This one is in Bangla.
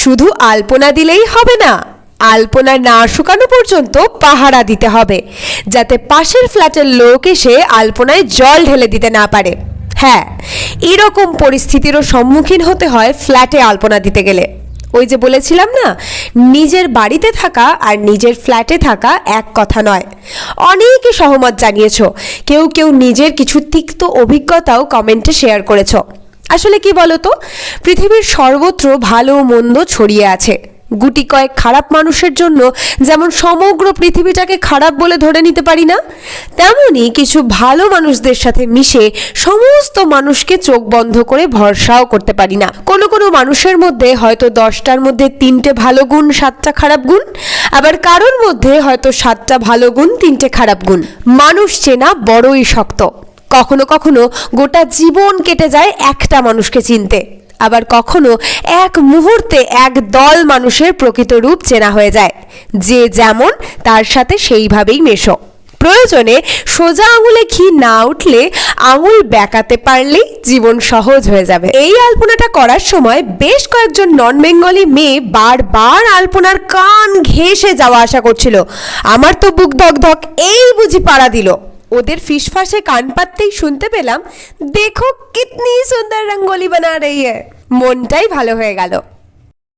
শুধু আলপনা দিলেই হবে না, আলপনা না শুকানো পর্যন্ত পাহারা দিতে হবে, যাতে পাশের ফ্ল্যাটের লোক এসে আলপনায় জল ঢেলে দিতে না পারে। হ্যাঁ, এরকম পরিস্থিতিরও সম্মুখীন হতে হয় ফ্ল্যাটে আলপনা দিতে গেলে। ওই যে বলেছিলাম না, নিজের বাড়িতে থাকা আর নিজের ফ্ল্যাটে থাকা এক কথা নয়। অনেকে সহমত জানিয়েছ, কেউ কেউ নিজের কিছু তিক্ত অভিজ্ঞতাও কমেন্টে শেয়ার করেছ। আসলে কি বলতো, পৃথিবীর সর্বত্র ভালো মন্দ ছড়িয়ে আছে। গুটি কয়েক খারাপ মানুষের জন্য যেমন সমগ্র পৃথিবীটাকে খারাপ বলে ধরে নিতে পারি না, তেমনি কিছু ভালো মানুষদের সাথে মিশে সমস্ত মানুষকে চোখ বন্ধ করে ভরসাও করতে পারি না। কোনো কোনো মানুষের মধ্যে হয়তো 10টার মধ্যে 3টে ভালো গুণ, 7টা খারাপ গুণ, আবার কারোর মধ্যে হয়তো 7টা ভালো গুণ, 3টে খারাপ গুণ। মানুষ চেনা বড়ই শক্ত। কখনো কখনো গোটা জীবন কেটে যায় একটা মানুষকে চিনতে, আবার কখনো এক মুহূর্তে এক দল মানুষের প্রকৃত রূপ চেনা হয়ে যায়। যে যেমন তার সাথে সেইভাবেই মেশো। প্রয়োজনে সোজা আঙুলে ঘি না উঠলে আঙুল বেঁকাতে পারলেই জীবন সহজ হয়ে যাবে। এই আলপনাটা করার সময় বেশ কয়েকজন নন বেঙ্গলি মেয়ে বারবার আলপনার কান ঘেঁষে যাওয়া আসা করছিল। আমার তো বুক ধক ধক, এই বুঝি পাড়া দিল। ওদের ফিসফাসে কান পাততেই শুনতে পেলাম, দেখো কিতনি সুন্দর রঙ্গোলি বানা রही है। মনটাই ভালো হয়ে গেল।